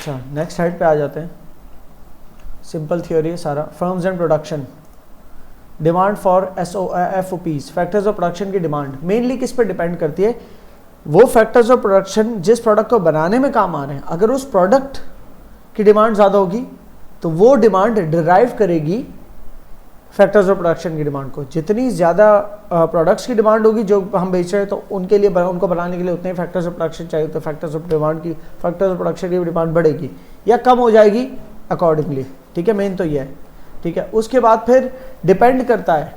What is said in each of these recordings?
अच्छा, next head पे आ जाते हैं। सिंपल थियोरी है सारा। Firms and production, demand for FOPs, factors of production की डिमांड मेनली किस पर डिपेंड करती है? वो फैक्टर्स ऑफ प्रोडक्शन जिस प्रोडक्ट को बनाने में काम आ रहे हैं, अगर उस प्रोडक्ट की डिमांड ज़्यादा होगी तो वो डिमांड डिराइव करेगी फैक्टर्स ऑफ प्रोडक्शन की डिमांड को। जितनी ज़्यादा प्रोडक्ट्स की डिमांड होगी जो हम बेच रहे हैं, तो उनके लिए उनको बनाने के लिए उतने फैक्टर्स ऑफ प्रोडक्शन चाहिए, तो फैक्टर्स ऑफ प्रोडक्शन की डिमांड बढ़ेगी या कम हो जाएगी अकॉर्डिंगली। ठीक है, मेन तो ये है। ठीक है, उसके बाद फिर डिपेंड करता है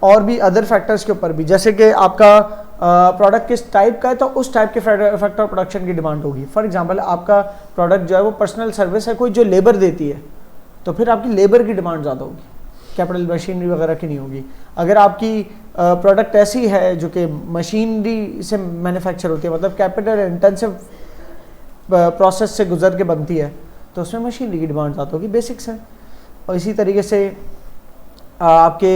और भी अदर फैक्टर्स के ऊपर भी, जैसे कि आपका प्रोडक्ट किस टाइप का है तो उस टाइप के फैक्टर ऑफ प्रोडक्शन की डिमांड होगी। फॉर एग्जांपल आपका प्रोडक्ट जो है वो पर्सनल सर्विस है, कोई जो लेबर देती है, तो फिर आपकी लेबर की डिमांड ज़्यादा होगी, कैपिटल मशीनरी वगैरह की नहीं होगी। अगर आपकी प्रोडक्ट ऐसी है जो कि मशीनरी से मैन्युफैक्चर होती है, मतलब कैपिटल इंटेंसिव प्रोसेस से गुजर के बनती है, तो उसमें मशीनरी की डिमांड ज़्यादा होगी, बेसिक्स है। और इसी तरीके से आपके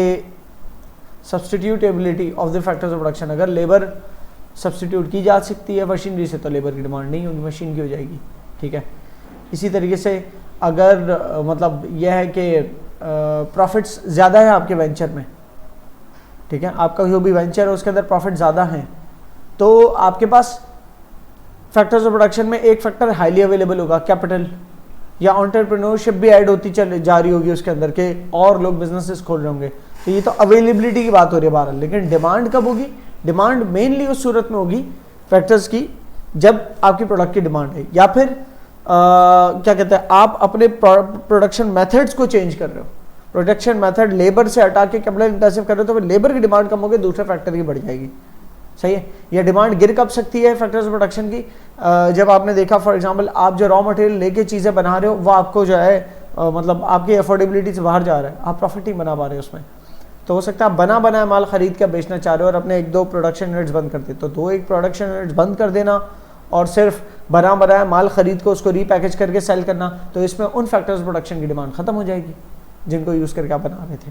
substitutability of the factors of production, अगर लेबर सब्सटीट्यूट की जा सकती है मशीनरी से तो लेबर की डिमांड नहीं होगी, मशीन की हो जाएगी। ठीक है, इसी तरीके से अगर मतलब यह है कि प्रॉफिट्स ज़्यादा है आपके वेंचर में, ठीक है, आपका जो भी वेंचर है उसके अंदर प्रॉफिट ज़्यादा हैं, तो आपके पास फैक्टर्स ऑफ प्रोडक्शन में एक फैक्टर हाईली अवेलेबल होगा, कैपिटल या एंटरप्रेन्योरशिप भी ऐड होती चल जा रही होगी उसके अंदर के, और लोग बिजनेसेस खोल रहे होंगे। तो ये तो अवेलेबिलिटी की बात हो रही है बहरहाल, लेकिन डिमांड कब होगी? डिमांड मेनली उस सूरत में होगी फैक्टर्स की जब आपकी प्रोडक्ट की डिमांड है, या फिर क्या कहते हैं, आप अपने प्रोडक्शन मेथड्स को चेंज कर रहे हो, प्रोडक्शन मेथड लेबर से हटा के कैपिटल इंटेंसिव कर रहे हो, तो फिर लेबर की डिमांड कम होगी, दूसरे फैक्टर की बढ़ जाएगी। सही है, या डिमांड गिर कब सकती है फैक्टर्स ऑफ प्रोडक्शन की? जब आपने देखा फॉर एग्जांपल आप जो रॉ मटेरियल लेके चीज़ें बना रहे हो वो आपको जो है मतलब आपकी अफोर्डेबिलिटी से बाहर जा रहा है, आप प्रॉफिट नहीं बना पा रहे हो उसमें, तो हो सकता है आप बना बनाया माल खरीद के बेचना चाह रहे हो और अपने 1-2 प्रोडक्शन यूनिट्स बंद कर दे, तो 2-1 प्रोडक्शन यूनिट्स बंद कर देना और सिर्फ बना बनाया माल खरीद को उसको रीपैकेज करके सेल करना, तो इसमें उन फैक्टर्स प्रोडक्शन की डिमांड खत्म हो जाएगी जिनको यूज़ करके आप बना रहे थे।